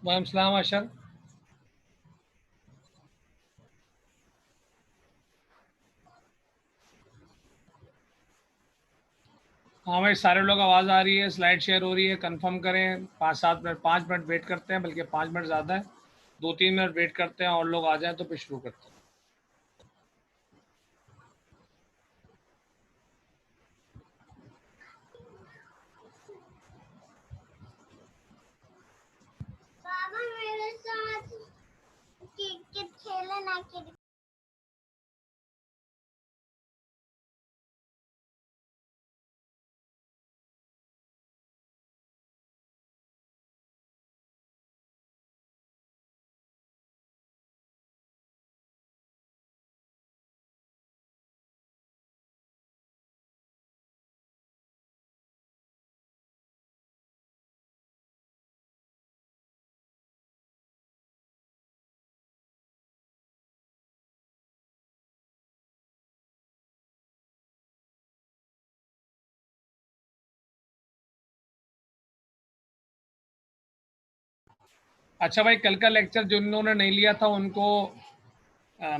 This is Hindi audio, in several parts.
वालेकुम सलाम अशर। हाँ भाई, सारे लोग आवाज़ आ रही है, स्लाइड शेयर हो रही है। कंफर्म करें, 5-7 मिनट, 5 मिनट वेट करते हैं, बल्कि 5 मिनट ज़्यादा है। 2-3 मिनट वेट करते हैं और लोग आ जाएं तो फिर शुरू करते हैं। बाबा मेरे साथ क्रिकेट खेलना क्रिकेट। अच्छा भाई, कल का लेक्चर जिन्होंने नहीं लिया था उनको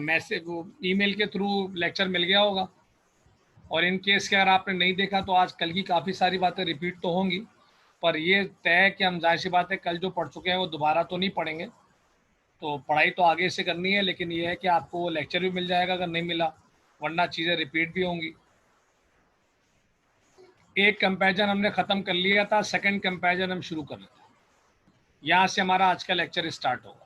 मैसेज, वो ईमेल के थ्रू लेक्चर मिल गया होगा। और इन केस के अगर आपने नहीं देखा तो आज कल की काफ़ी सारी बातें रिपीट तो होंगी, पर ये तय है कि हम, जाहिर सी बात है, कल जो पढ़ चुके हैं वो दोबारा तो नहीं पढ़ेंगे। तो पढ़ाई तो आगे से करनी है, लेकिन ये है कि आपको वो लेक्चर भी मिल जाएगा अगर नहीं मिला, वरना चीज़ें रिपीट भी होंगी। एक कंपैरिजन हमने ख़त्म कर लिया था, सेकंड कंपैरिजन हम शुरू कर लेते हैं। यहाँ से हमारा आज का लेक्चर स्टार्ट होगा।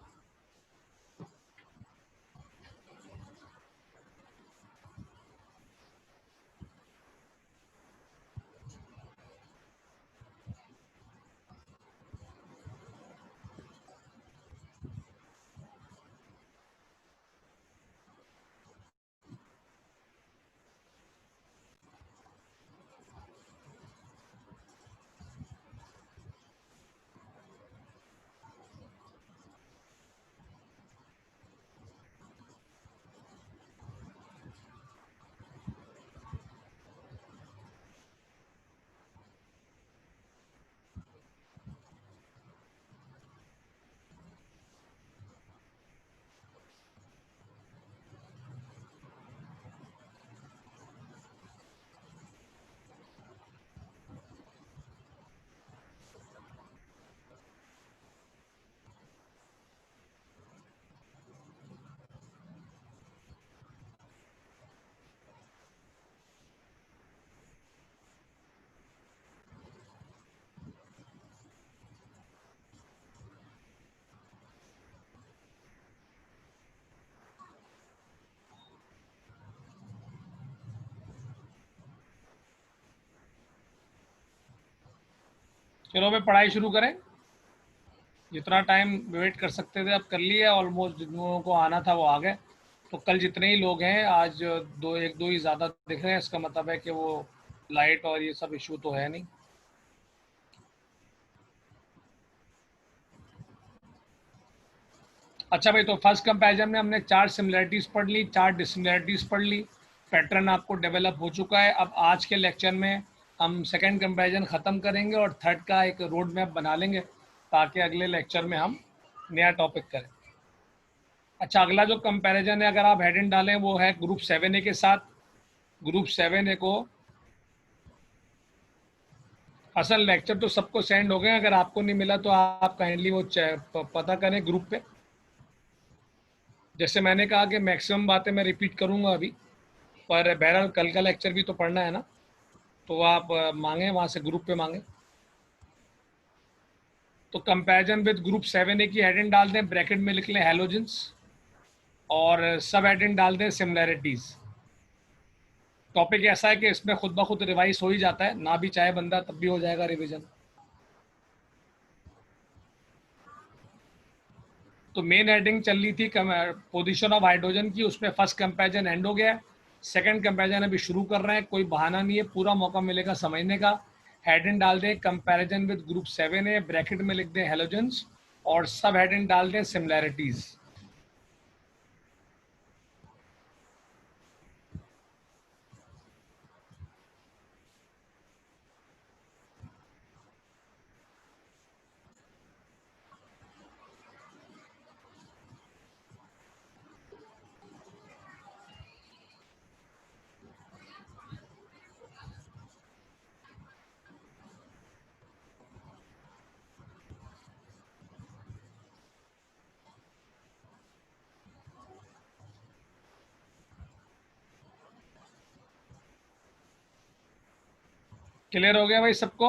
चलो भाई, पढ़ाई शुरू करें। जितना टाइम वेट कर सकते थे अब कर लिया, ऑलमोस्ट जिन लोगों को आना था वो आ गए। तो कल जितने ही लोग हैं, आज दो, एक दो ही ज़्यादा दिख रहे हैं, इसका मतलब है कि वो लाइट और ये सब इशू तो है नहीं। अच्छा भाई, तो फर्स्ट कंपैरिजन में हमने 4 सिमिलैरिटीज़ पढ़ ली, 4 डिसिमिलैरिटीज़ पढ़ ली। पैटर्न आपको डेवलप हो चुका है। अब आज के लेक्चर में हम सेकंड कंपैरिजन ख़त्म करेंगे और थर्ड का एक रोड मैप बना लेंगे, ताकि अगले लेक्चर में हम नया टॉपिक करें। अच्छा, अगला जो कंपैरिजन है, अगर आप हेडिंग डालें, वो है ग्रुप 7A के साथ। ग्रुप 7A को असल लेक्चर तो सबको सेंड हो गए, अगर आपको नहीं मिला तो आप काइंडली वो पता करें ग्रुप पे। जैसे मैंने कहा कि मैक्सिमम बातें मैं रिपीट करूंगा अभी, पर बहरहाल कल का लेक्चर भी तो पढ़ना है ना, तो आप मांगे वहाँ से, ग्रुप पे मांगे। तो कंपैरिजन विद ग्रुप 7A की हेडिंग डाल दें, ब्रैकेट में लिख लें हैलोजेंस, और सब हेडिंग डाल दें सिमिलैरिटीज़। टॉपिक ऐसा है कि इसमें खुद ब खुद रिवाइज हो ही जाता है, ना भी चाहे बंदा तब भी हो जाएगा रिवीजन। तो मेन हेडिंग चल रही थी पोजीशन ऑफ हाइड्रोजन की, उसमें फर्स्ट कंपैरिजन एंड हो गया। सेकंड कंपैरिजन अभी शुरू कर रहे हैं, कोई बहाना नहीं है, पूरा मौका मिलेगा समझने का। हेडिंग डाल दें comparison with group 7A, bracket में लिख दें हेलोजेंस, और सब हेडिंग डाल दें सिमिलैरिटीज़। क्लियर हो गया भाई सबको?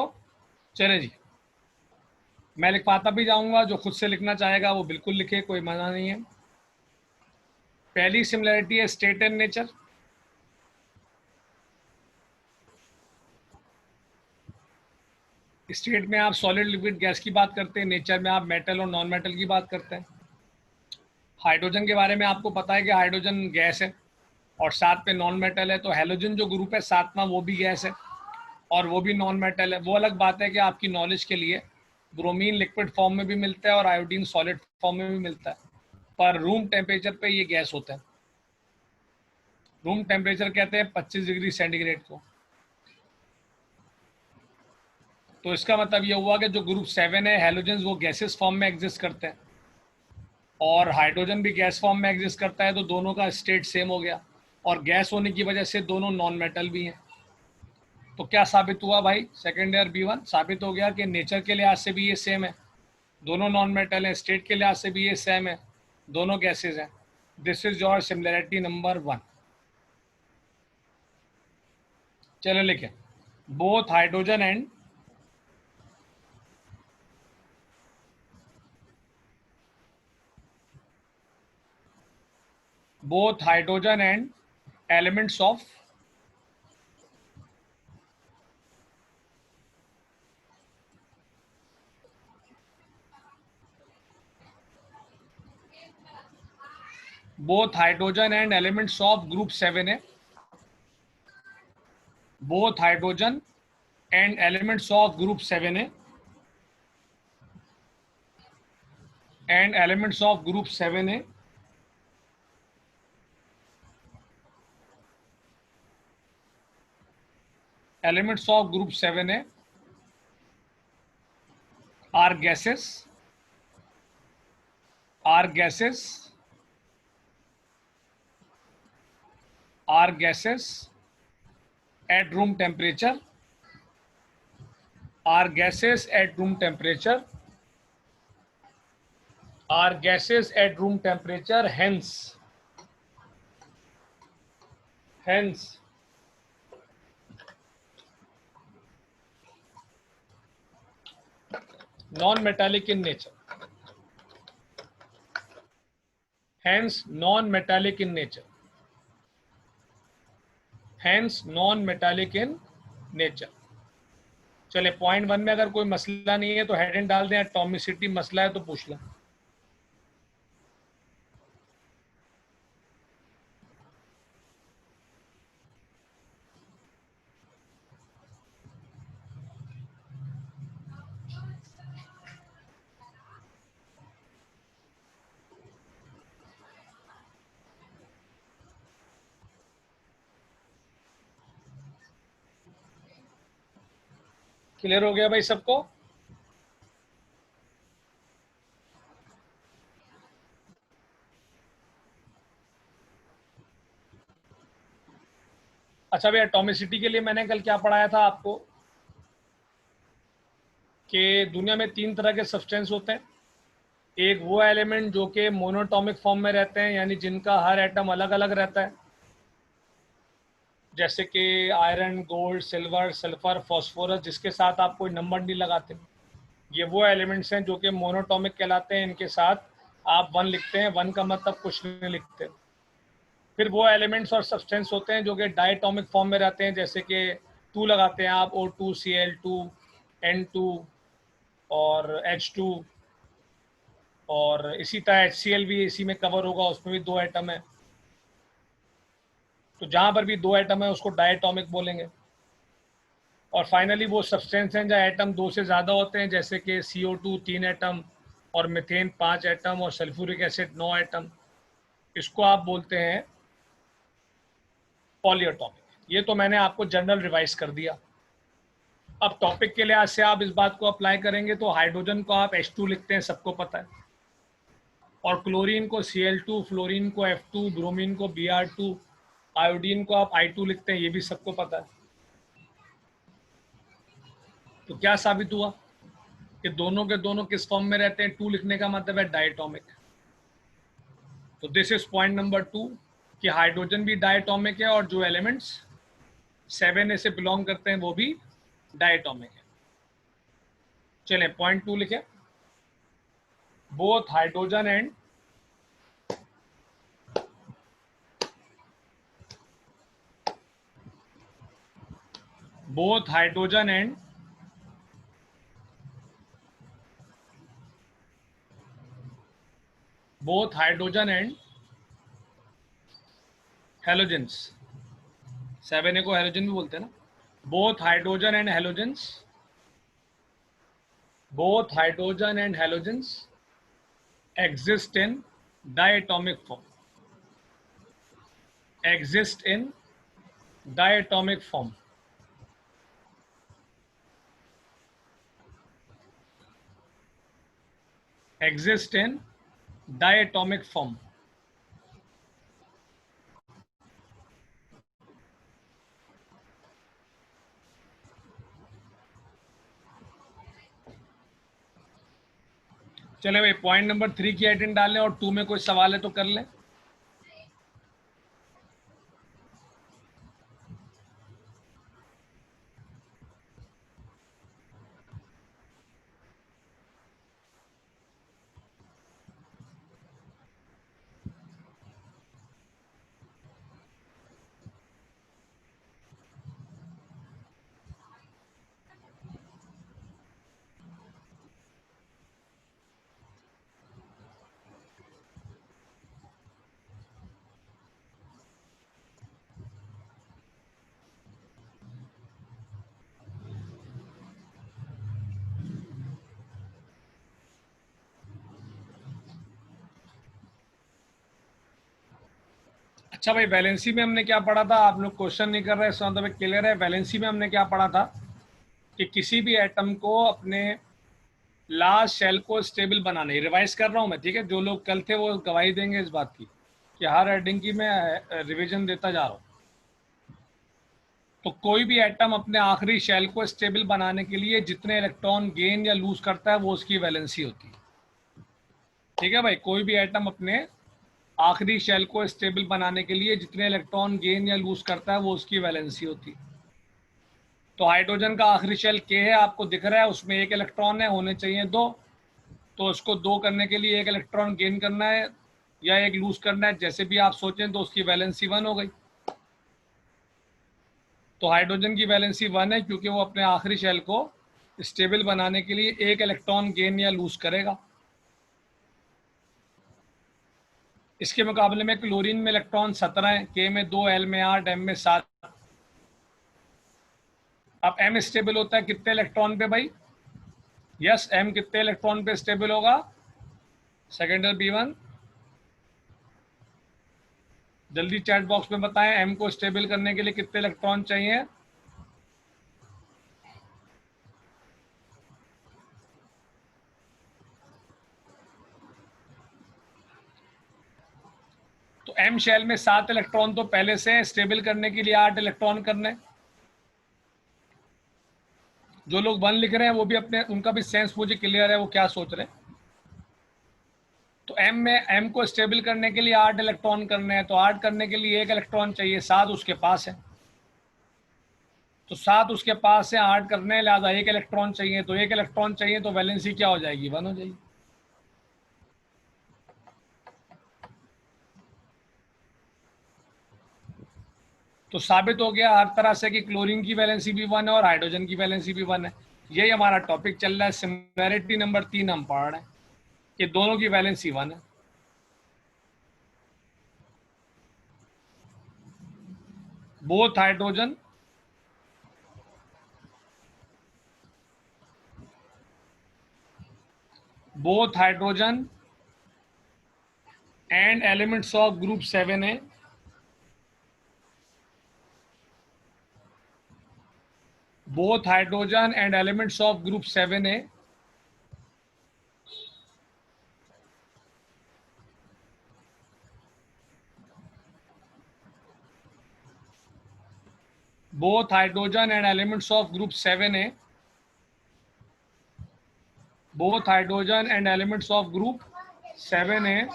चले जी, मैं लिखवाता भी जाऊंगा, जो खुद से लिखना चाहेगा वो बिल्कुल लिखे, कोई मना नहीं है। पहली सिमिलरिटी है स्टेट एंड नेचर। स्टेट में आप सॉलिड लिक्विड गैस की बात करते हैं, नेचर में आप मेटल और नॉन मेटल की बात करते हैं। हाइड्रोजन के बारे में आपको पता है कि हाइड्रोजन गैस है और साथ में नॉन मेटल है, तो हेलोजन जो ग्रुप है सातवां वो भी गैस है और वो भी नॉन मेटल है। वो अलग बात है कि आपकी नॉलेज के लिए ब्रोमीन लिक्विड फॉर्म में भी मिलता है और आयोडीन सॉलिड फॉर्म में भी मिलता है, पर रूम टेम्परेचर पे ये गैस होता है। रूम टेम्परेचर कहते हैं 25 डिग्री सेंटीग्रेड को। तो इसका मतलब ये हुआ कि जो ग्रुप 7 है हेलोजन, वो गैसेस फॉर्म में एग्जिस्ट करते हैं और हाइड्रोजन भी गैस फॉर्म में एग्जिस्ट करता है, तो दोनों का स्टेट सेम हो गया और गैस होने की वजह से दोनों नॉन मेटल भी हैं। तो क्या साबित हुआ भाई? सेकेंड ईयर B1 साबित हो गया कि नेचर के लिहाज से भी ये सेम है, दोनों नॉन मेटल हैं, स्टेट के लिहाज से भी ये सेम है, दोनों गैसेज हैं। This is your similarity number 1। चलो लिखे, both hydrogen and elements of both hydrogen and elements of group 7A, both hydrogen and elements of group 7A and elements of group 7A elements of group 7A are gases are gases are gases at room temperature are gases at room temperature are gases at room temperature, hence non-metallic in nature, hence non-metallic in nature, hence non-metallic in nature। चले पॉइंट 1 में अगर कोई मसला नहीं है तो हेड एंड डाल दें, एटॉमिसिटी मसला है तो पूछ लें। क्लियर हो गया भाई सबको? अच्छा भाई, एटॉमिसिटी के लिए मैंने कल क्या पढ़ाया था आपको कि दुनिया में 3 तरह के सब्सटेंस होते हैं। एक वो एलिमेंट जो कि मोनोटॉमिक फॉर्म में रहते हैं, यानी जिनका हर एटम अलग अलग रहता है, जैसे कि iron, gold, silver, sulphur, phosphorus, जिसके साथ आप कोई नंबर नहीं लगाते। ये वो एलिमेंट्स हैं जो कि मोनोटॉमिक कहलाते हैं, इनके साथ आप 1 लिखते हैं, 1 का मतलब कुछ नहीं लिखते। फिर वो एलिमेंट्स और सब्सटेंस होते हैं जो कि डायटॉमिक फॉर्म में रहते हैं, जैसे कि 2 लगाते हैं आप, O2, Cl2, N2 और H2, और इसी तरह HCl भी इसी में कवर होगा, उसमें भी 2 एटम है। तो जहाँ पर भी 2 एटम है उसको डायटॉमिक बोलेंगे। और फाइनली वो सब्सटेंस हैं जहाँ एटम 2 से ज़्यादा होते हैं, जैसे कि CO2 3 एटम और मीथेन 5 एटम और सल्फ्यूरिक एसिड 9 एटम, इसको आप बोलते हैं पॉलीएटॉमिक। ये तो मैंने आपको जनरल रिवाइज कर दिया। अब टॉपिक के लिहाज से आप इस बात को अप्लाई करेंगे तो हाइड्रोजन को आप H2 लिखते हैं, सबको पता है, और क्लोरीन को Cl2, फ्लोरीन को F2, ब्रोमीन को Br2, आयोडीन को आप I2 लिखते हैं, ये भी सबको पता है। तो क्या साबित हुआ कि दोनों के दोनों किस फॉर्म में रहते हैं? 2 लिखने का मतलब है डायटोमिक। तो दिस इज पॉइंट नंबर 2 कि हाइड्रोजन भी डायटोमिक है और जो एलिमेंट्स 7A से बिलोंग करते हैं वो भी डायटोमिक है। चले पॉइंट 2 लिखे, both hydrogen and both hydrogen and halogens, 7A को हेलोजन भी बोलते हैं ना। both hydrogen and halogens exist in diatomic form, exist in diatomic form। exist in diatomic form। चले भाई पॉइंट नंबर 3 की आइटम डाल लें और 2 में कोई सवाल है तो कर लें। अच्छा भाई वैलेंसी में हमने क्या पढ़ा था, आप लोग क्वेश्चन नहीं कर रहे, इसका मतलब क्लियर है। वैलेंसी में हमने क्या पढ़ा था कि किसी भी एटम को अपने लास्ट शेल को स्टेबल बनाना है। रिवाइज कर रहा हूं मैं, ठीक है। जो लोग कल थे वो गवाही देंगे इस बात की कि हर हेडिंग की मैं रिवीजन देता जा रहा हूं। तो कोई भी एटम अपने आखिरी शेल को स्टेबल बनाने के लिए जितने इलेक्ट्रॉन गेन या लूज करता है वो उसकी वैलेंसी होती है, ठीक है भाई। कोई भी एटम अपने आखिरी शेल को स्टेबल बनाने के लिए जितने इलेक्ट्रॉन गेन या लूज करता है वो उसकी वैलेंसी होती है। तो हाइड्रोजन का आखिरी शेल के है, आपको दिख रहा है, उसमें एक इलेक्ट्रॉन है, होने चाहिए 2। तो उसको 2 करने के लिए एक इलेक्ट्रॉन गेन करना है या एक लूज करना है, जैसे भी आप सोचें, तो उसकी वैलेंसी 1 हो गई। तो हाइड्रोजन की वैलेंसी 1 है क्योंकि वो अपने आखिरी शेल को स्टेबल बनाने के लिए एक इलेक्ट्रॉन गेन या लूज करेगा। इसके मुकाबले में क्लोरीन में इलेक्ट्रॉन 17 है, के में 2, एल में 8, एम में 7। अब एम स्टेबल होता है कितने इलेक्ट्रॉन पे भाई? यस, एम कितने इलेक्ट्रॉन पे स्टेबल होगा? सेकेंडरी B1, जल्दी चैट बॉक्स में बताएं, एम को स्टेबल करने के लिए कितने इलेक्ट्रॉन चाहिए? तो एम शेल में 7 इलेक्ट्रॉन तो पहले से, स्टेबल करने के लिए 8 इलेक्ट्रॉन करने। जो लोग 1 लिख रहे हैं वो भी अपने, उनका भी सेंस मुझे क्लियर है वो क्या सोच रहे हैं। तो एम में, एम को स्टेबल करने के लिए 8 इलेक्ट्रॉन करने हैं, तो 8 करने के लिए 1 इलेक्ट्रॉन चाहिए, 7 उसके पास है। तो 7 उसके पास है, 8 करने हैं, लिहाजा 1 इलेक्ट्रॉन चाहिए। तो 1 इलेक्ट्रॉन चाहिए तो वैलेंसी क्या हो जाएगी? 1 हो जाएगी। तो साबित हो गया हर तरह से कि क्लोरीन की वैलेंसी भी 1 है और हाइड्रोजन की वैलेंसी भी 1 है। यही हमारा टॉपिक चल रहा है। सिमिलैरिटी नंबर 3 हम पढ़ रहे हैं कि दोनों की वैलेंसी 1 है। Both hydrogen and elements of group 7A both hydrogen and elements of group 7A both hydrogen and elements of group 7A both hydrogen and elements of group 7A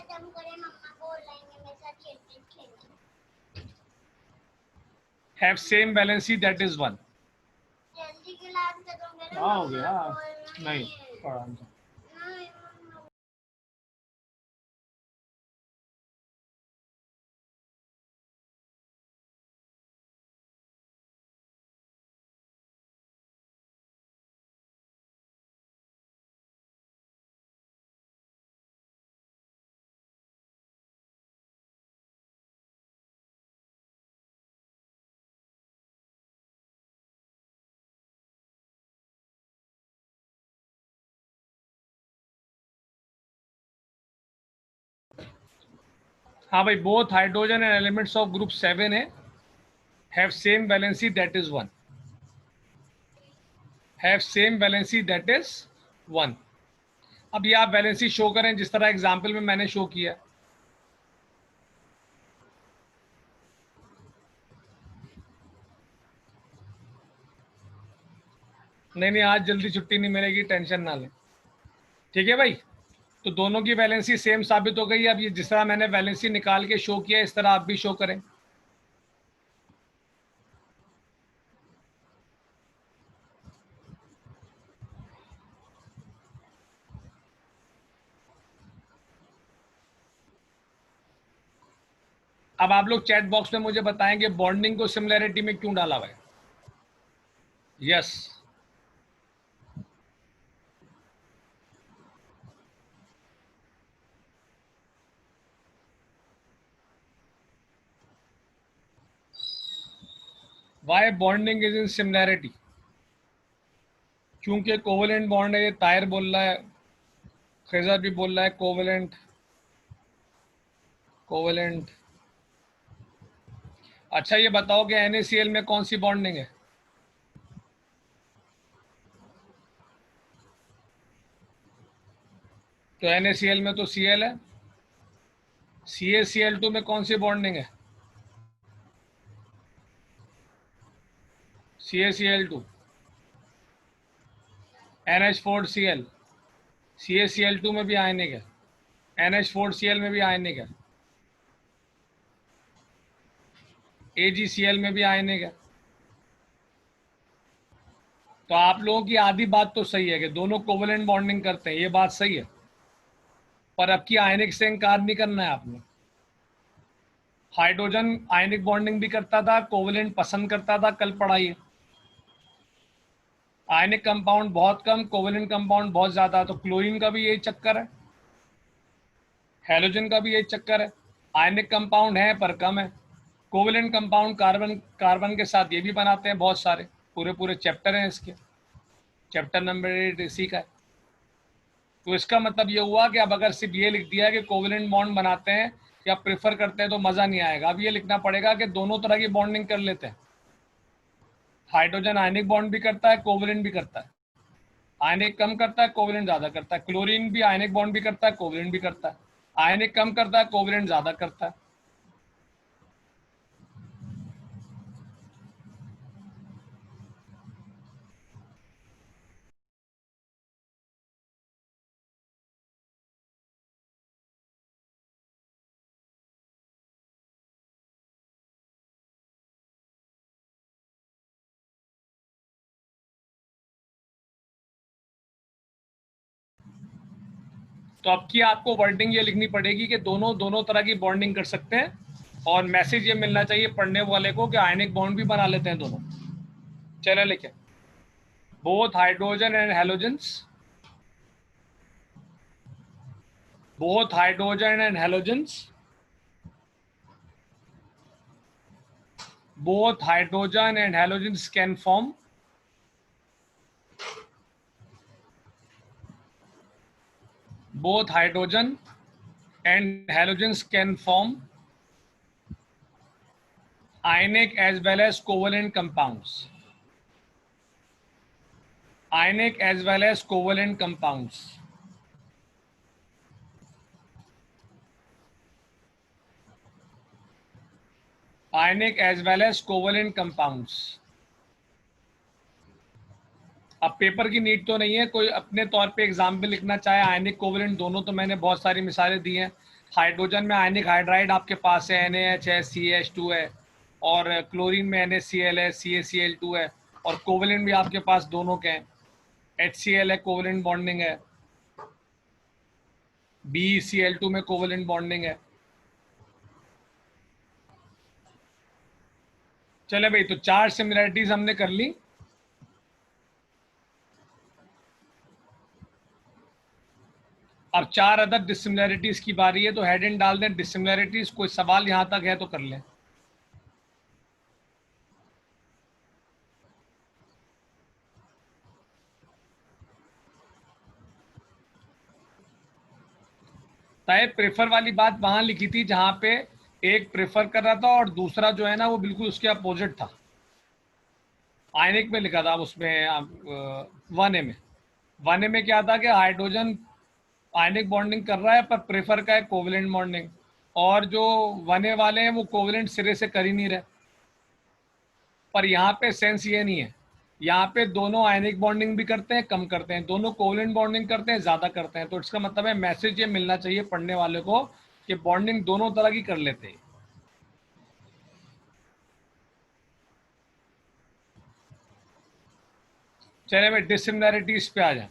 have same valency, that is 1। जल्दी खिला हाँ हो गया, नहीं पढ़ा नहीं। हाँ भाई, both hydrogen and elements of group 7 है have same valency that is 1, have same valency that is 1। अब ये आप वैलेंसी शो करें जिस तरह एग्जांपल में मैंने शो किया। नहीं आज जल्दी छुट्टी नहीं मिलेगी, टेंशन ना लें, ठीक है भाई। तो दोनों की वैलेंसी सेम साबित हो गई। अब ये जिस तरह मैंने वैलेंसी निकाल के शो किया इस तरह आप भी शो करें। अब आप लोग चैट बॉक्स में मुझे बताएंगे बॉन्डिंग को सिमिलैरिटी में क्यों डाला हुआ है। Yes, why bonding is in similarity, क्योंकि कोवेलेंट बॉन्ड है। ये तायर बोल रहा है, खैजर भी बोल रहा है कोवेलेंट कोवेलेंट। अच्छा ये बताओ कि NaCl में कौन सी बॉन्डिंग है। तो NaCl में तो Cl है। CaCl2 में कौन सी बॉन्डिंग है। CaCl2, NH4Cl, CaCl2 में भी आयनिक है, NH4Cl में भी आयनिक है, AgCl में भी आयनिक है। तो आप लोगों की आधी बात तो सही है कि दोनों कोवेलेंट बॉन्डिंग करते हैं, ये बात सही है, पर अब की आयनिक से इंकार नहीं करना है आपने। हाइड्रोजन आयनिक बॉन्डिंग भी करता था, कोवेलेंट पसंद करता था, कल पढ़ाइए। आयनिक कंपाउंड बहुत कम, कोवेलेंट कंपाउंड बहुत ज्यादा। तो क्लोरीन का भी यही चक्कर है, हैलोजन का भी यही चक्कर है। आयनिक कंपाउंड है पर कम है। कोवेलेंट कंपाउंड कार्बन कार्बन के साथ ये भी बनाते हैं बहुत सारे, पूरे पूरे चैप्टर हैं इसके, चैप्टर नंबर 8 इसी का है। तो इसका मतलब ये हुआ कि अब अगर सिर्फ ये लिख दिया कि कोवेलेंट बॉन्ड बनाते हैं या प्रेफर करते हैं तो मजा नहीं आएगा। अब ये लिखना पड़ेगा कि दोनों तरह की बॉन्डिंग कर लेते हैं। हाइड्रोजन आयनिक बॉन्ड भी करता है, कोवेलेंट भी करता है। आयनिक कम करता है, कोवेलेंट ज्यादा करता है। क्लोरीन भी आयनिक बॉन्ड भी करता है, कोवेलेंट भी करता है। आयनिक कम करता है, कोवेलेंट ज्यादा करता है। तो अब की आपको वर्डिंग ये लिखनी पड़ेगी कि दोनों दोनों तरह की बॉन्डिंग कर सकते हैं, और मैसेज ये मिलना चाहिए पढ़ने वाले को कि आयनिक बॉन्ड भी बना लेते हैं दोनों। चले लिखे, both hydrogen and halogens, both hydrogen and halogens, both hydrogen and halogens can form, both hydrogen and halogens can form ionic as well as covalent compounds, ionic as well as covalent compounds, ionic as well as covalent compounds। अब पेपर की नीड तो नहीं है, कोई अपने तौर पे एग्जाम्पल लिखना चाहे आयनिक कोवेलेंट दोनों, तो मैंने बहुत सारी मिसालें दी हैं। हाइड्रोजन में आयनिक हाइड्राइड आपके पास है, NaH है, CH2 है, और क्लोरीन में NaCl है, CaCl2 है, और कोवेलेंट भी आपके पास दोनों के हैं। HCl है, कोवेलेंट बॉन्डिंग है, BeCl2 में कोवेलेंट बॉन्डिंग है। चले भाई, तो 4 सिमिलैरिटीज हमने कर ली। अब 4 अदर डिसिमिलैरिटीज की बारी है, तो हेडिंग डाल दें डिसिमिलैरिटीज। कोई सवाल यहां तक है तो कर लें। तय प्रेफर वाली बात वहां लिखी थी जहां पे एक प्रेफर कर रहा था और दूसरा जो है ना वो बिल्कुल उसके अपोजिट था। आयनिक में लिखा था उसमें 1A में। 1A में क्या था कि हाइड्रोजन आयनिक बॉन्डिंग कर रहा है पर प्रेफर का है कोवेलेंट बॉन्डिंग, और जो 1A वाले हैं वो कोवेलेंट सिरे से कर ही नहीं रहे। पर यहाँ पे सेंस ये नहीं है, यहाँ पे दोनों आयनिक बॉन्डिंग भी करते हैं, कम करते हैं, दोनों कोवेलेंट बॉन्डिंग करते हैं, ज़्यादा करते हैं। तो इसका मतलब है मैसेज ये मिलना चाहिए पढ़ने वाले को कि बॉन्डिंग दोनों तरह की कर लेते हैं। चलिए भाई डिसिमिलैरिटीज पे आ जाए।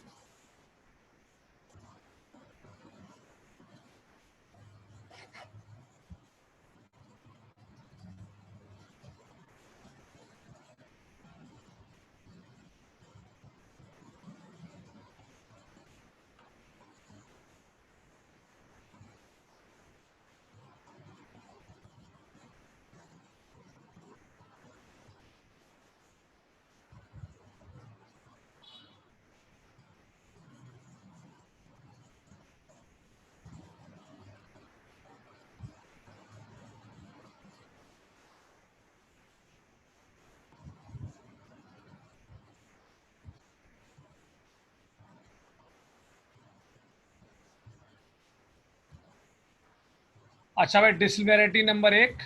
अच्छा भाई, dissimilarity number 1,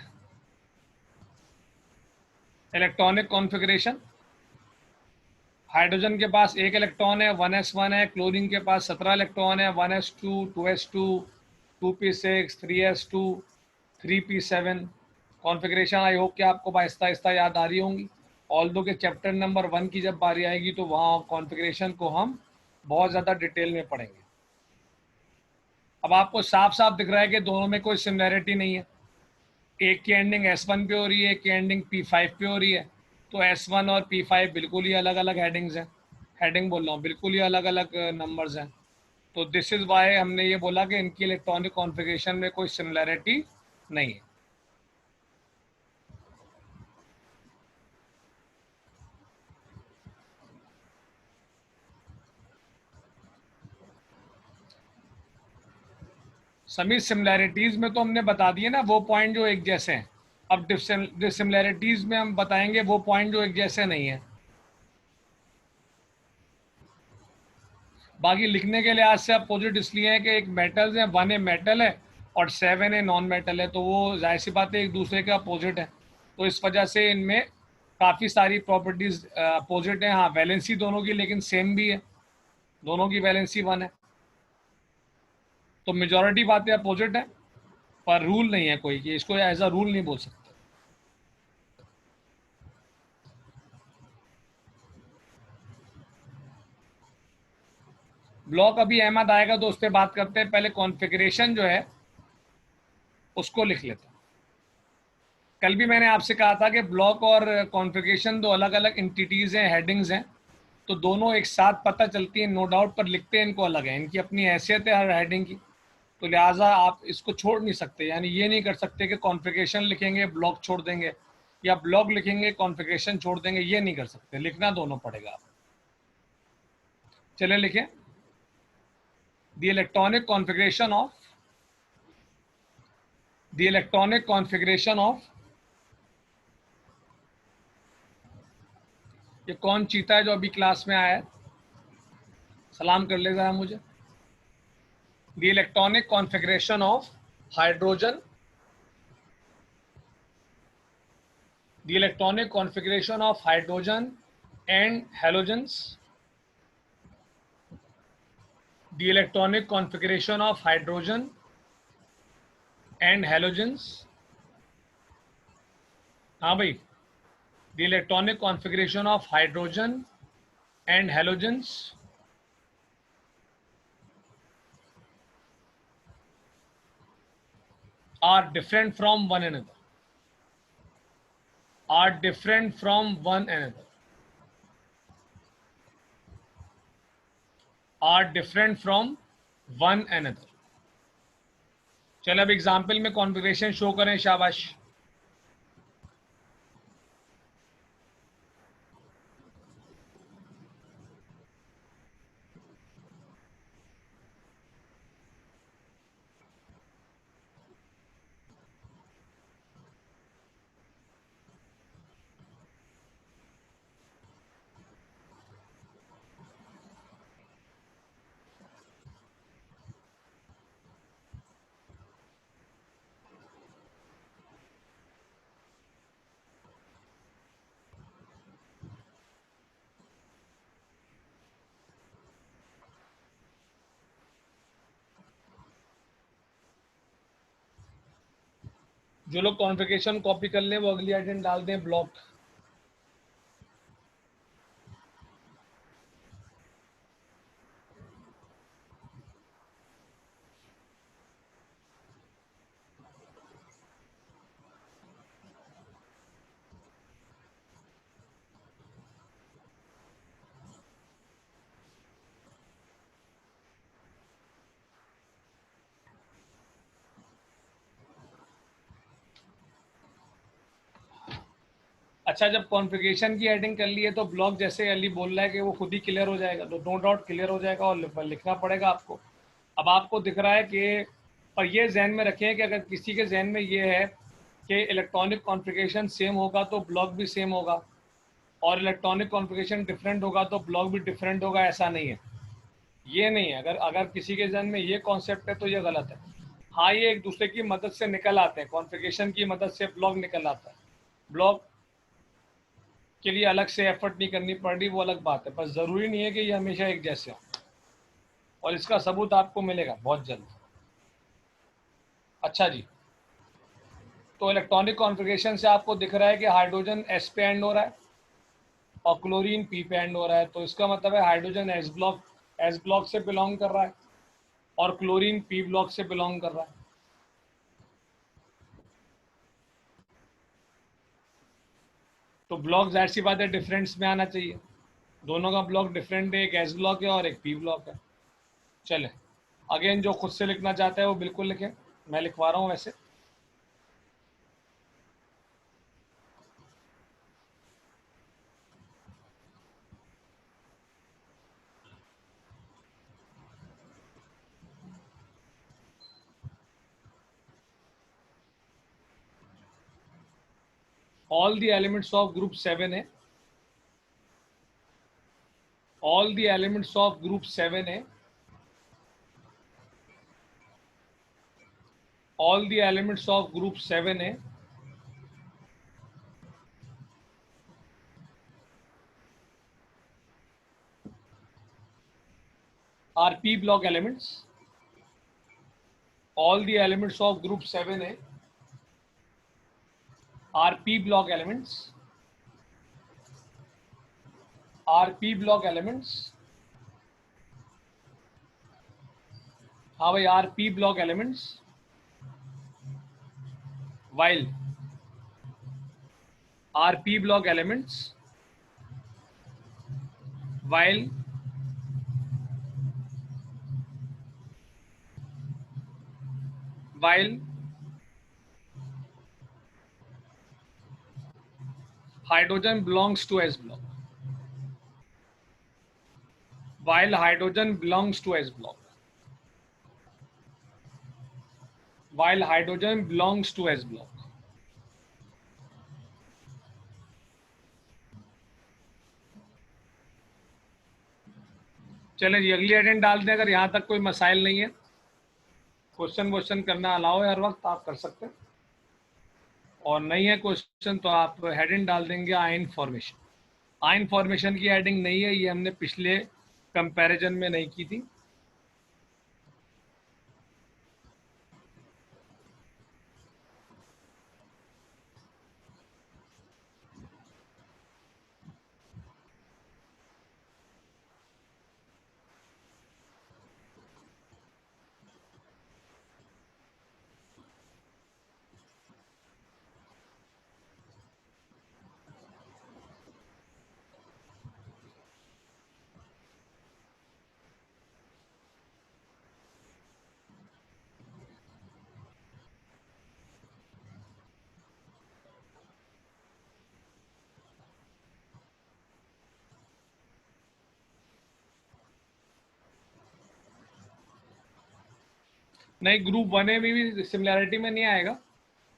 electronic configuration. Hydrogen के पास एक इलेक्ट्रॉन है, 1s1 है। क्लोरीन के पास 17 इलेक्ट्रॉन है, 1s2, 2s2, 2p6, 3s2, 3p7। Configuration I hope कि आपको आहिस्ता आहिस्ता याद आ रही होंगी। ऑल्दो के चैप्टर नंबर 1 की जब बारी आएगी तो वहाँ कॉन्फ़िगरेशन को हम बहुत ज़्यादा डिटेल में पढ़ेंगे। अब आपको साफ साफ दिख रहा है कि दोनों में कोई सिमिलैरिटी नहीं है। एक की एंडिंग S1 पे हो रही है, एक की एंडिंग P5 पे हो रही है। तो S1 और P5 बिल्कुल ही अलग अलग हेडिंग्स हैं। हेडिंग बोल रहा हूँ, बिल्कुल ही अलग अलग नंबर्स हैं। तो दिस इज़ वाई हमने ये बोला कि इनकी इलेक्ट्रॉनिक कॉन्फ़िगरेशन में कोई सिमिलैरिटी नहीं है। सभी सिमिलैरिटीज़ में तो हमने बता दिए ना वो पॉइंट जो एक जैसे हैं। अब डिसिमिलैरिटीज़ में हम बताएंगे वो पॉइंट जो एक जैसे नहीं है। बाकी लिखने के लिहाज से अपोजिट इसलिए है कि एक मेटल्स है, 1A मेटल है और 7A नॉन मेटल है, तो वो जाहिर सी बात है एक दूसरे के अपोजिट है। तो इस वजह से इनमें काफ़ी सारी प्रॉपर्टीज अपोजिट है। हाँ, वैलेंसी दोनों की लेकिन सेम भी है, दोनों की वैलेंसी 1 है। तो मेजॉरिटी बातें अपोजिट है, पर रूल नहीं है कोई कि इसको एज अ रूल नहीं बोल सकते। ब्लॉक अभी अहमद आएगा तो उस पर बात करते हैं। पहले कॉन्फ़िगरेशन जो है उसको लिख लेते हैं। कल भी मैंने आपसे कहा था कि ब्लॉक और कॉन्फ़िगरेशन दो अलग अलग इंटिटीज़ हैं, हेडिंग्स हैं। तो दोनों एक साथ पता चलती हैं नो डाउट, पर लिखते हैं इनको अलग है। इनकी अपनी हैसियत है हर हेडिंग की। तो लिहाजा आप इसको छोड़ नहीं सकते, यानी ये नहीं कर सकते कि कॉन्फ़िगरेशन लिखेंगे ब्लॉक छोड़ देंगे, या ब्लॉक लिखेंगे कॉन्फ़िगरेशन छोड़ देंगे। ये नहीं कर सकते, लिखना दोनों पड़ेगा। चले लिखें, the electronic configuration of the electronic configuration of. ये कौन चीता है जो अभी क्लास में आया है? सलाम कर ले जरा मुझे। The electronic configuration of hydrogen, the electronic configuration of hydrogen and halogens, the electronic configuration of hydrogen and halogens। हाँ भाई, the electronic configuration of hydrogen and halogens are different from one another, are different from one another, are different from one another. चलो अब एग्जाम्पल में कॉन्फ़िगरेशन शो करें, शाबाश। जो लोग कॉन्फ़िगरेशन कॉपी कर लें वो अगली आइटम डाल दें, ब्लॉक। अच्छा, जब कॉन्फ़िगरेशन की एडिंग कर ली है तो ब्लॉक जैसे अली बोल रहा है कि वो खुद ही क्लियर हो जाएगा, तो नो डाउट क्लियर हो जाएगा और लिखना पड़ेगा आपको। अब आपको दिख रहा है कि, पर ये जहन में रखें कि अगर किसी के जहन में ये है कि इलेक्ट्रॉनिक कॉन्फ़िगरेशन सेम होगा तो ब्लॉक भी सेम होगा, और इलेक्ट्रॉनिक कॉन्फ़िगरेशन डिफरेंट होगा तो ब्लॉक भी डिफरेंट होगा, ऐसा नहीं है। ये नहीं है। अगर अगर किसी के जहन में ये कॉन्सेप्ट है तो ये गलत है। हाँ, ये एक दूसरे की मदद से निकल आते हैं, कॉन्फ़िगरेशन की मदद से ब्लॉक निकल आता है। ब्लॉक के लिए अलग से एफर्ट नहीं करनी पड़ रही, वो अलग बात है। बस ज़रूरी नहीं है कि ये हमेशा एक जैसे हो, और इसका सबूत आपको मिलेगा बहुत जल्द। अच्छा जी, तो इलेक्ट्रॉनिक कॉन्फ़िगरेशन से आपको दिख रहा है कि हाइड्रोजन एस पे एंड हो रहा है और क्लोरीन पी पे एंड हो रहा है, तो इसका मतलब है हाइड्रोजन एस ब्लॉक से बिलोंग कर रहा है और क्लोरीन पी ब्लॉक से बिलोंग कर रहा है। तो ब्लॉक जाहिर सी बात है डिफरेंस में आना चाहिए। दोनों का ब्लॉक डिफरेंट है, एक एस ब्लॉक है और एक पी ब्लॉक है। चले, अगेन जो खुद से लिखना चाहता है वो बिल्कुल लिखें, मैं लिखवा रहा हूँ वैसे। All the elements of group 7A, all the elements of group 7A, all the elements of group 7A are p block elements. All the elements of group 7A are p block elements, are p block elements. हाँ भाई, are p block elements, while are p block elements, while while hydrogen belongs to S block, while hydrogen belongs to S block, while hydrogen belongs to S block. चलें जी, अगली आइटम डाल दें। अगर यहाँ तक कोई मसाइल नहीं है, क्वेश्चन वोश्चन करना अलाउ है, हर वक्त आप कर सकते हैं, और नहीं है क्वेश्चन तो आप हेडिंग डाल देंगे आयन फॉर्मेशन। आयन फॉर्मेशन की हेडिंग नहीं है, ये हमने पिछले कंपैरिजन में नहीं की थी। नहीं, ग्रुप 1 में भी सिमिलैरिटी में नहीं आएगा,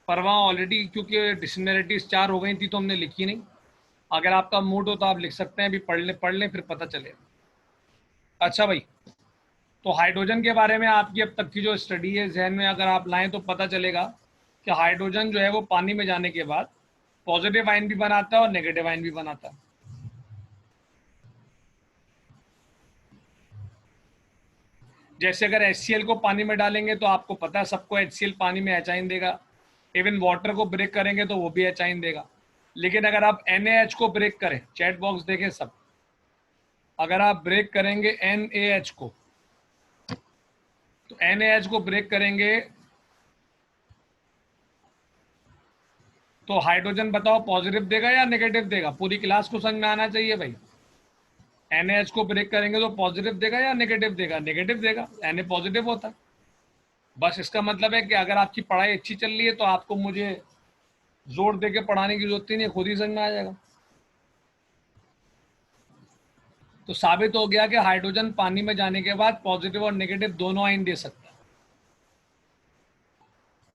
पर वहाँ ऑलरेडी क्योंकि डिसिमिलैरिटीज 4 हो गई थी तो हमने लिखी नहीं। अगर आपका मूड हो तो आप लिख सकते हैं, अभी पढ़ लें फिर पता चलेगा। अच्छा भाई, तो हाइड्रोजन के बारे में आपकी अब तक की जो स्टडी है जहन में अगर आप लाएं तो पता चलेगा कि हाइड्रोजन जो है वो पानी में जाने के बाद पॉजिटिव आयन भी बनाता है और नेगेटिव आयन भी बनाता है। जैसे अगर HCl को पानी में डालेंगे तो आपको पता है सबको HCl पानी में H आयन देगा, इवन वाटर को ब्रेक करेंगे तो वो भी H आयन देगा। लेकिन अगर आप NaH को ब्रेक करें, चैट बॉक्स देखें सब, अगर आप ब्रेक करेंगे NaH को, तो NaH को ब्रेक करेंगे तो हाइड्रोजन बताओ पॉजिटिव देगा या नेगेटिव देगा? पूरी क्लास को समझ में आना चाहिए भाई। NaH को ब्रेक करेंगे तो पॉजिटिव देगा या नेगेटिव देगा? नेगेटिव देगा, Na पॉजिटिव होता है। बस इसका मतलब है कि अगर आपकी पढ़ाई अच्छी चल रही है तो आपको मुझे जोर दे के पढ़ाने की जरूरत ही नहीं, खुद ही समझ में आ जाएगा। तो साबित हो गया कि हाइड्रोजन पानी में जाने के बाद पॉजिटिव और नेगेटिव दोनों आयन दे सकता है।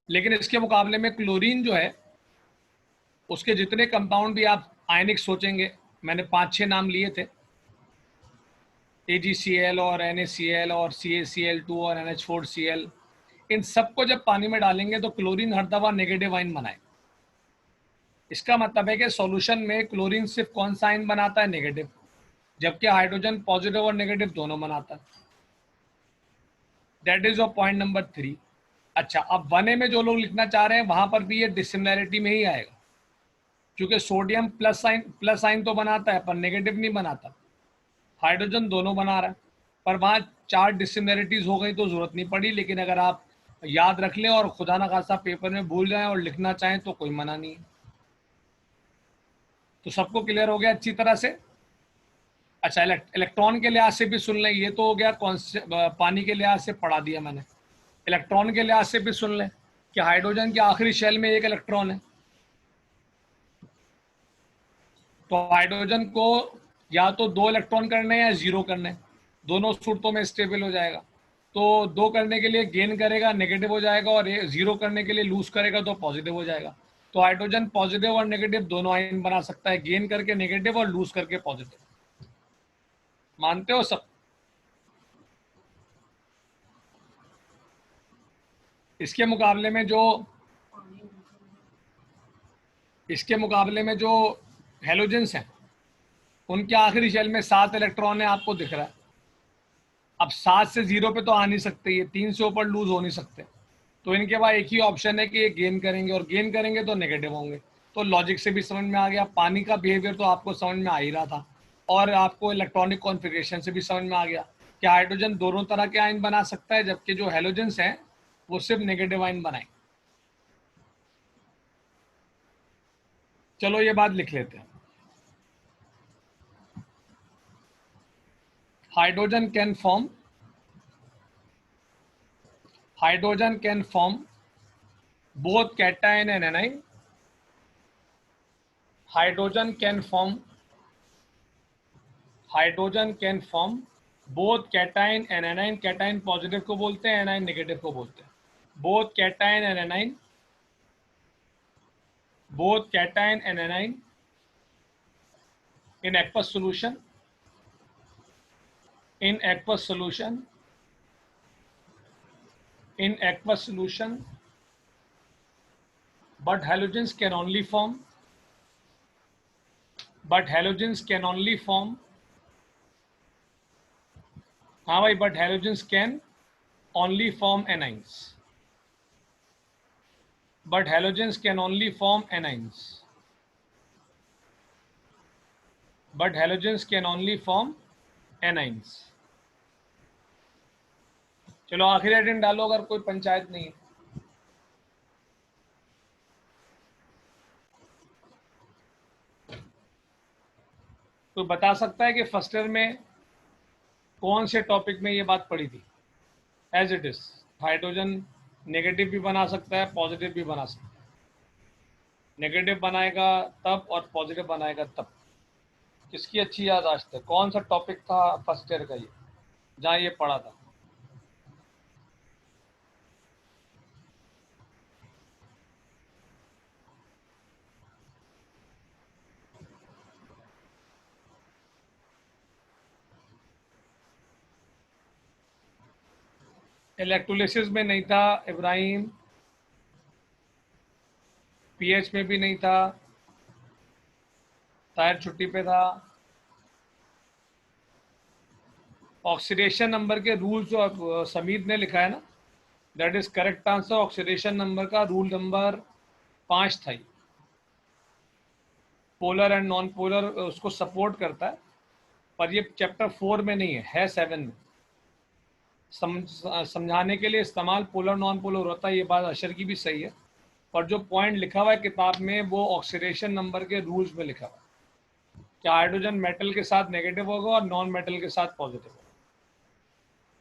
लेकिन इसके मुकाबले में क्लोरीन जो है उसके जितने कंपाउंड भी आप आयनिक सोचेंगे, मैंने 5-6 नाम लिए थे, AgCl और NaCl और CaCl2 और NH4Cl, इन सबको जब पानी में डालेंगे तो क्लोरीन हर दफा नेगेटिव आयन बनाए। इसका मतलब है कि सॉल्यूशन में क्लोरीन सिर्फ कौन सा आयन बनाता है? नेगेटिव, जबकि हाइड्रोजन पॉजिटिव और नेगेटिव दोनों बनाता है। That is of point number 3। अच्छा, अब 1A में जो लोग लिखना चाह रहे हैं वहां पर भी ये डिसिमिलैरिटी में ही आएगा, क्योंकि सोडियम प्लस आयन तो बनाता है पर नेगेटिव नहीं बनाता, हाइड्रोजन दोनों बना रहा है। पर वहां 4 डिसिमिलैरिटीज हो गई तो जरूरत नहीं पड़ी, लेकिन अगर आप याद रख लें और खुदा ना खासा पेपर में भूल जाएं और लिखना चाहें तो कोई मना नहीं है। तो सबको क्लियर हो गया अच्छी तरह से? अच्छा, इलेक्ट्रॉन के लिहाज से भी सुन लें, ये तो हो गया पानी के लिहाज से पढ़ा दिया मैंने। इलेक्ट्रॉन के लिहाज से भी सुन लें कि हाइड्रोजन के आखिरी शेल में एक इलेक्ट्रॉन है, तो हाइड्रोजन को या तो 2 इलेक्ट्रॉन करने हैं या 0 करने हैं, दोनों सूरतों में स्टेबल हो जाएगा। तो 2 करने के लिए गेन करेगा नेगेटिव हो जाएगा, और 0 करने के लिए लूज करेगा तो पॉजिटिव हो जाएगा। तो हाइड्रोजन पॉजिटिव और नेगेटिव दोनों आयन बना सकता है, गेन करके नेगेटिव और लूज करके पॉजिटिव। मानते हो सब? इसके मुकाबले में जो हेलोजेंस हैं उनके आखिरी शेल में 7 इलेक्ट्रॉन है, आपको दिख रहा है। अब 7 से 0 पे तो आ नहीं सकते, ये 3 से ऊपर लूज हो नहीं सकते, तो इनके पास एक ही ऑप्शन है कि ये गेन करेंगे, और गेन करेंगे तो नेगेटिव होंगे। तो लॉजिक से भी समझ में आ गया, पानी का बिहेवियर तो आपको समझ में आ ही रहा था, और आपको इलेक्ट्रॉनिक कॉन्फ़िगरेशन से भी समझ में आ गया कि हाइड्रोजन दोनों तरह के आयन बना सकता है, जबकि जो हेलोजेंस हैं वो सिर्फ नेगेटिव आयन बनाए। चलो ये बात लिख लेते हैं। Hydrogen can form both cation and anion. Hydrogen can form both cation and anion. cation positive को बोलते हैं, anion नेगेटिव को बोलते हैं। both cation and anion in aqueous solution but halogens can only form हाँ भाई, but halogens can only form anions, चलो आखिरी एडिन डालो अगर कोई पंचायत नहीं है। तो बता सकता है कि फर्स्ट ईयर में कौन से टॉपिक में ये बात पड़ी थी? As it is, hydrogen negative भी बना सकता है, पॉजिटिव भी बना सकता है। नेगेटिव बनाएगा तब और पॉजिटिव बनाएगा तब। किसकी अच्छी याददाश्त है? कौन सा टॉपिक था फर्स्ट ईयर का ये जहाँ ये पढ़ा था? इलेक्ट्रोलिसिस में नहीं था इब्राहिम, पीएच में भी नहीं था, शायद छुट्टी पे था। ऑक्सीडेशन नंबर के रूल जो समीर ने लिखा है ना, that is correct answer. Oxidation number का रूल नंबर 5 था। पोलर एंड नॉन पोलर उसको सपोर्ट करता है, पर ये चैप्टर 4 में नहीं है 7 में। समझाने के लिए इस्तेमाल पोलर नॉन पोलर होता है, ये बात अशर की भी सही है, पर जो पॉइंट लिखा हुआ है किताब में वो ऑक्सीडेशन नंबर के रूल्स में लिखा हुआ है कि हाइड्रोजन मेटल के साथ नेगेटिव होगा और नॉन मेटल के साथ पॉजिटिव होगा।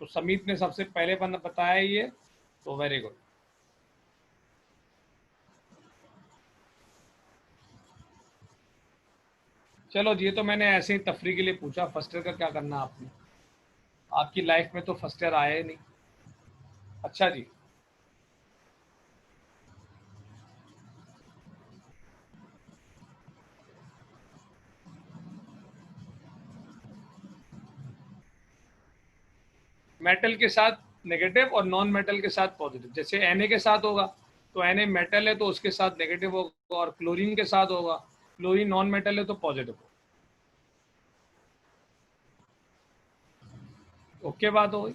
तो समीप ने सबसे पहले बताया ये, तो वेरी गुड। चलो ये तो मैंने ऐसे ही तफरी के लिए पूछा, फर्स्ट ईयर का क्या करना आपने, आपकी लाइफ में तो फर्स्ट ईयर आया ही नहीं। अच्छा जी, मेटल के साथ नेगेटिव और नॉन मेटल के साथ पॉजिटिव। जैसे Na के साथ होगा तो Na मेटल है तो उसके साथ नेगेटिव होगा, और क्लोरीन के साथ होगा, क्लोरीन नॉन मेटल है तो पॉजिटिव होगा। ओके बात हो गई।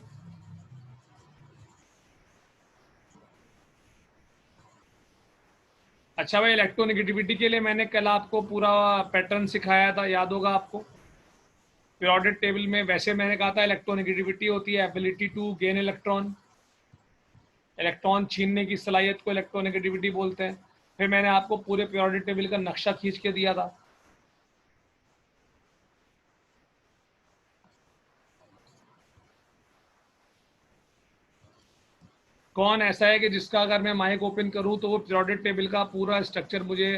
अच्छा भाई, इलेक्ट्रोनेगेटिविटी के लिए मैंने कल आपको पूरा पैटर्न सिखाया था, याद होगा आपको। पीरियोडिक टेबल में वैसे मैंने कहा था इलेक्ट्रोनेगेटिविटी होती है ability to gain electron, electron छीनने की सलाहियत को इलेक्ट्रोनेगेटिविटी बोलते हैं। फिर मैंने आपको पूरे पीरियोडिक टेबल का नक्शा खींच के दिया था। कौन ऐसा है कि जिसका अगर मैं माइक ओपन करूं तो वो पीरियोडिक टेबल का पूरा स्ट्रक्चर मुझे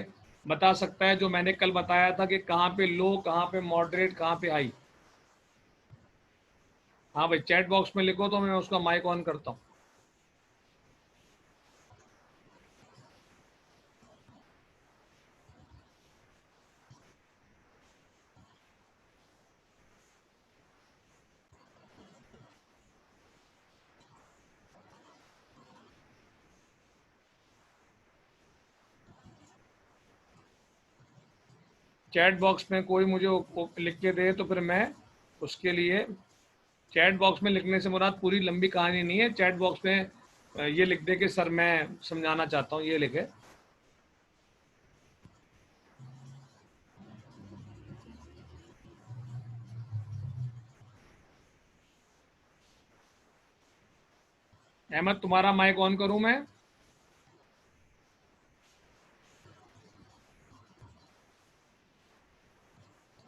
बता सकता है, जो मैंने कल बताया था कि कहाँ पे लो, कहाँ पे मॉडरेट, कहाँ पे हाई। हाँ भाई, चैट बॉक्स में लिखो तो मैं उसका माइक ऑन करता हूँ। चैट बॉक्स में कोई मुझे लिख के दे तो फिर मैं उसके लिए, चैट बॉक्स में लिखने से मुराद पूरी लंबी कहानी नहीं है। चैट बॉक्स में ये लिख दे कि सर मैं समझाना चाहता हूँ, ये लिखे। अहमद, तुम्हारा माइक ऑन करूँ मैं?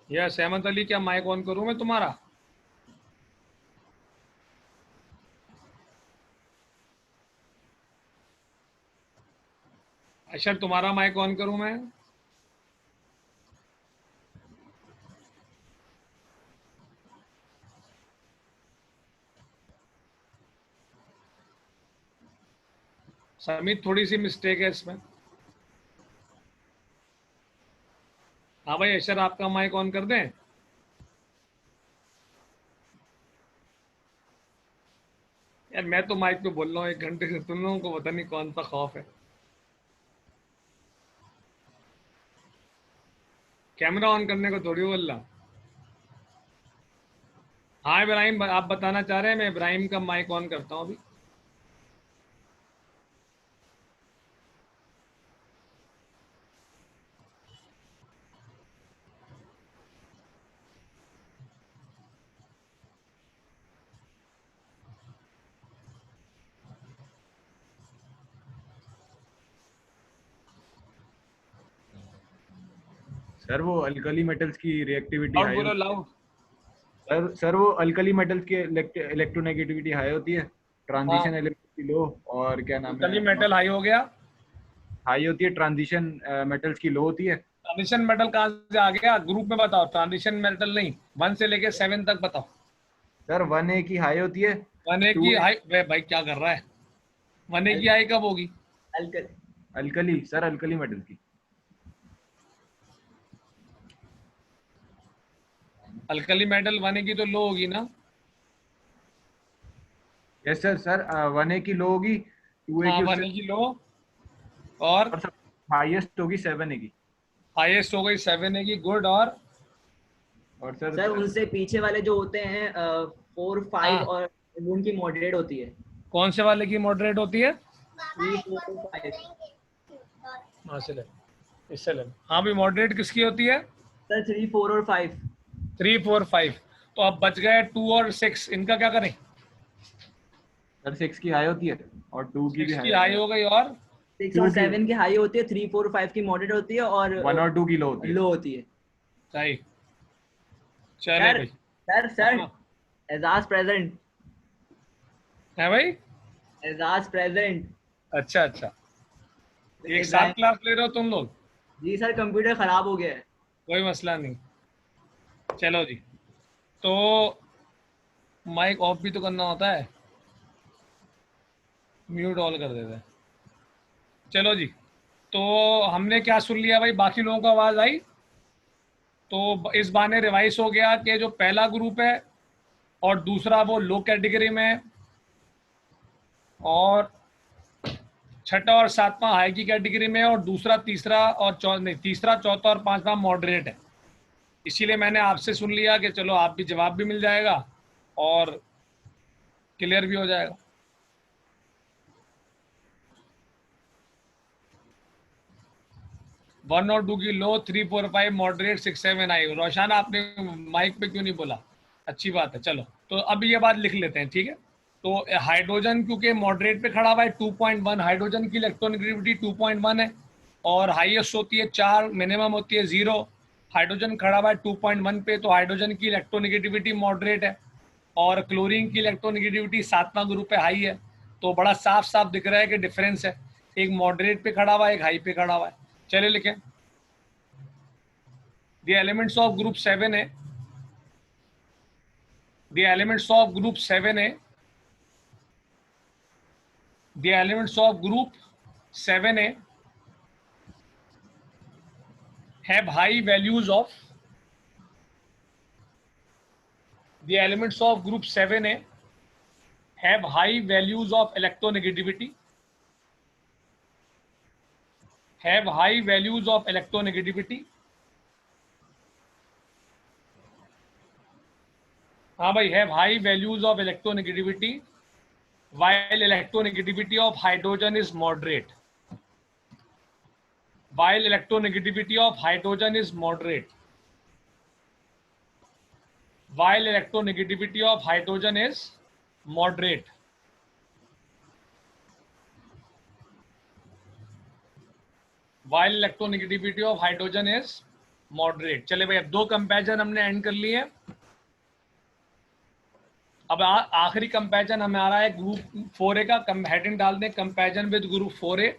यस अहमद अली, क्या माइक ऑन करूँ मैं तुम्हारा? अशर, तुम्हारा माइक ऑन करूँ मैं? समीत, थोड़ी सी मिस्टेक है इसमें। हाँ भाई अशर, आपका माइक ऑन कर दें? यार मैं तो माइक पे बोल रहा हूँ 1 घंटे से, तुम लोगों को पता नहीं कौन सा खौफ है। कैमरा ऑन करने को थोड़ी बोल रहा। हाँ इब्राहिम, आप बताना चाह रहे हैं, मैं इब्राहिम का माइक ऑन करता हूँ अभी। सर वो अल्कली मेटल्स की रिएक्टिविटी लाउड हाई बोलो, होती लाउड। है। सर वो अल्कली मेटल्स की इलेक्ट्रोनेगेटिविटी हाई होती है, हाँ, ट्रांजिशन इलेक्ट्रिसिटी लो, और क्या नाम है, अल्कली मेटल हाई हो गया। हाई होती है, ट्रांजिशन मेटल्स की लो होती है। ट्रांजिशन मेटल कहाँ से आ गया? ग्रुप में बताओ, ट्रांजिशन मेटल नहीं, 1 से लेके 7 तक बताओ। सर 1A की हाई होती है। वने की 2A हाई, वे भाई क्या कर रहा है? वने की हाई कब होगी? Alkali, alkali sir, alkali metal की। अल्कली मेटल वने की तो लो होगी ना। यस सर सर 1A की लो होगी, 2A हाँ की 1A उससे की लो, और और सब हाईएस्ट होगी 7A की। हाईएस्ट हो गई 7A की, गुड। और सर सर उनसे पीछे वाले जो होते हैं 4 5 हाँ, और उनकी मॉडरेट होती है। कौन से वाले की मॉडरेट होती है? पापा 3 एक बार 4 5 बोलेंगे। हाँ से ले, इससे ले। हाँ भी मॉडरेट किसकी होती है? सर 3 4 और 5। 3 4 5। तो अब बच गए 2 और 6, इनका क्या करें? सर 6 की हाई होती है और 2 की भी 6 हाई की हाई हो गई, और 6 और 2 की 7 की हाई होती है, 3 4 5 की मॉडरेट होती है, और 1 और 2 की लो होती है। लो होती है। सही। चले सर भाई। सर सर हाँ एजाज प्रेजेंट। है भाई। एजाज प्रेजेंट। अच्छा अच्छा, एक साथ इब्राहिम। क्लास ले रहे हो तुम लोग? जी सर कंप्यूटर खराब हो गया है। कोई मसला नहीं, चलो जी। तो माइक ऑफ भी तो करना होता है, म्यूट ऑल कर देते हैं। चलो जी, तो हमने क्या सुन लिया भाई? बाकी लोगों को आवाज़ आई? तो इस बहाने रिवाइज हो गया कि जो पहला ग्रुप है और दूसरा वो लो कैटेगरी में है, और छठा और सातवां हाई की कैटेगरी में है, और दूसरा तीसरा और नहीं, तीसरा चौथा और पांचवा मॉडरेट है। इसीलिए मैंने आपसे सुन लिया कि चलो आप भी जवाब भी मिल जाएगा और क्लियर भी हो जाएगा। वन और 2 की लो, 3 4 5 मॉडरेट, 6 7 आई। रोशान आपने माइक पे क्यों नहीं बोला? अच्छी बात है। चलो तो अब ये बात लिख लेते हैं, ठीक है। तो हाइड्रोजन क्योंकि मॉडरेट पे खड़ा हुआ है 2.1, हाइड्रोजन की इलेक्ट्रॉनिगेटिविटी 2.1 है, और हाईएस्ट होती है 4, मिनिमम होती है 0। हाइड्रोजन खड़ा हुआ है 2.1 पे, तो हाइड्रोजन की इलेक्ट्रोनिगेटिविटी मॉडरेट है, और क्लोरीन की इलेक्ट्रोनिगेटिविटी 7वां ग्रुप पे हाई है। तो बड़ा साफ साफ दिख रहा है कि डिफरेंस है, एक मॉडरेट पे खड़ा हुआ है, एक हाई पे खड़ा हुआ है। चलिए लिखें, the elements of group 7A, the elements of group 7A, the elements of group 7A have high values of, the elements of group 7A have high values of electronegativity, have high values of electronegativity। हाँ भाई, have high values of electronegativity, while electronegativity of hydrogen is moderate, while electronegativity of hydrogen is moderate, while electronegativity of hydrogen is moderate। while electronegativity of hydrogen is moderate। चले भाई, अब दो कंपैरिजन हमने एंड कर लिए। अब आखिरी कंपैरिजन हमें आ रहा है ग्रुप 4A का। हेडिंग डाल दें comparison with group 4A।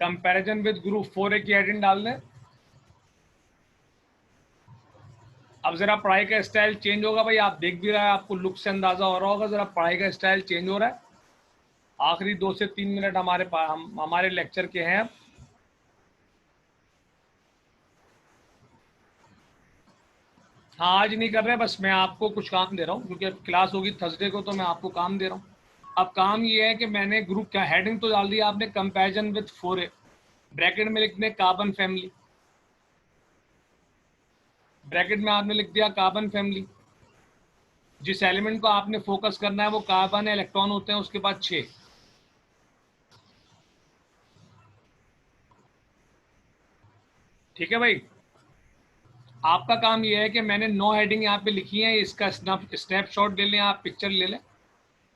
Comparison with group 4A की हेडिंग डाल दें। अब जरा पढ़ाई का स्टाइल चेंज होगा भाई, आप देख भी रहे हैं, आपको लुक से अंदाजा हो रहा होगा, जरा पढ़ाई का स्टाइल चेंज हो रहा है। आखिरी 2 से 3 मिनट हमारे लेक्चर के हैं। हाँ आज नहीं कर रहे, बस मैं आपको कुछ काम दे रहा हूँ, क्योंकि अब क्लास होगी थर्सडे को, तो मैं आपको काम दे रहा हूँ। अब काम ये है कि मैंने ग्रुप का हेडिंग तो डाल दिया आपने, कंपैरिजन विद 4A, ब्रैकेट में लिख दें कार्बन फैमिली, ब्रैकेट में आपने लिख दिया कार्बन फैमिली। जिस एलिमेंट को आपने फोकस करना है वो कार्बन है, इलेक्ट्रॉन होते हैं उसके बाद 6। ठीक है भाई, आपका काम ये है कि मैंने 9 हेडिंग यहाँ पे लिखी है, इसका स्नैपशॉट ले लें आप, पिक्चर ले लें,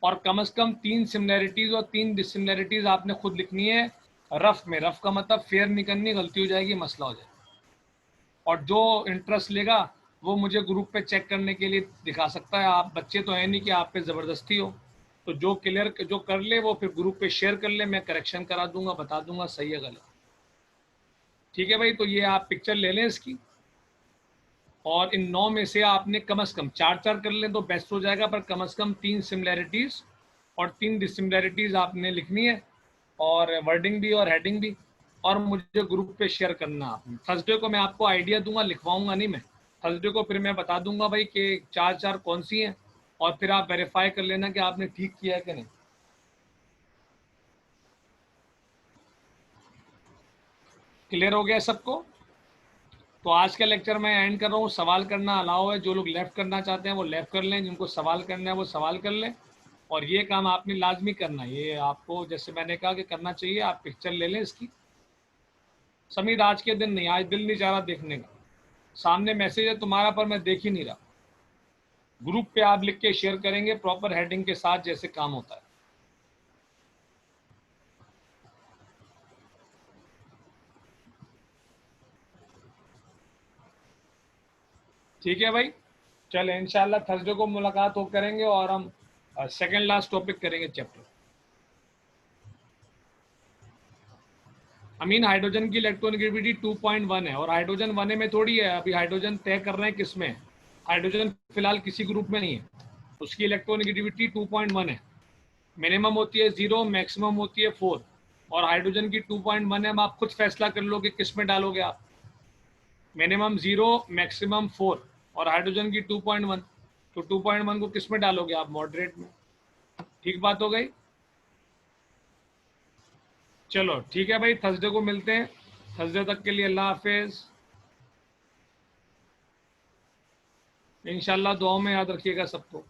और कम से कम 3 सिमिलैरिटीज और 3 डिसिमिलैरिटीज आपने खुद लिखनी है रफ में। रफ का मतलब फेयर नहीं करनी, गलती हो जाएगी, मसला हो जाएगा। और जो इंटरेस्ट लेगा वो मुझे ग्रुप पे चेक करने के लिए दिखा सकता है। आप बच्चे तो है नहीं कि आप पे ज़बरदस्ती हो, तो जो क्लियर जो कर ले वो फिर ग्रुप पे शेयर कर ले, मैं करेक्शन करा दूंगा, बता दूंगा सही है गलत। ठीक है भाई, तो ये आप पिक्चर ले लें इसकी, और इन 9 में से आपने कम से कम 4 कर लें तो बेस्ट हो जाएगा, पर कम से कम 3 सिमिलैरिटीज़ और 3 डिसिमिलैरिटीज़ आपने लिखनी है, और वर्डिंग भी और हेडिंग भी, और मुझे ग्रुप पे शेयर करना आपने। थर्सडे को मैं आपको आइडिया दूंगा, लिखवाऊंगा नहीं मैं, थर्सडे को फिर मैं बता दूंगा भाई कि चार कौन सी हैं, और फिर आप वेरीफाई कर लेना कि आपने ठीक किया है कि नहीं। क्लियर हो गया सबको? तो आज का लेक्चर मैं एंड कर रहा हूँ। सवाल करना अलाउ है, जो लोग लेफ्ट करना चाहते हैं वो लेफ्ट कर लें, जिनको सवाल करना है वो सवाल कर लें। और ये काम आपने लाजमी करना है, ये आपको जैसे मैंने कहा कि करना चाहिए। आप पिक्चर ले लें इसकी। समीर आज के दिन नहीं, आज दिल नहीं चाह रहा देखने का। सामने मैसेज है तुम्हारा पर मैं देख ही नहीं रहा। ग्रुप पे आप लिख के शेयर करेंगे प्रॉपर हेडिंग के साथ, जैसे काम होता है। ठीक है भाई, चले इंशाल्लाह थर्सडे को मुलाकात हो करेंगे और हम सेकंड लास्ट टॉपिक करेंगे चैप्टर। अमीन, हाइड्रोजन की इलेक्ट्रोनेगेटिविटी 2.1 है, और हाइड्रोजन 1 में थोड़ी है। अभी हाइड्रोजन तय कर रहे हैं किस में। हाइड्रोजन फिलहाल किसी ग्रुप में नहीं है, उसकी इलेक्ट्रोनेगेटिविटी 2.1 है। मिनिमम होती है 0, मैक्सिमम होती है 4, और हाइड्रोजन की 2.1 है। आप खुद फैसला कर लो कि किस में डालोगे आप। मिनिमम 0, मैक्सिमम 4, और हाइड्रोजन की 2.1, तो 2.1 को किस में डालोगे आप? मॉडरेट में। ठीक बात हो गई? चलो ठीक है भाई, थर्सडे को मिलते हैं। थर्सडे तक के लिए अल्लाह हाफिज। इंशाल्लाह दुआओं में याद रखिएगा सबको।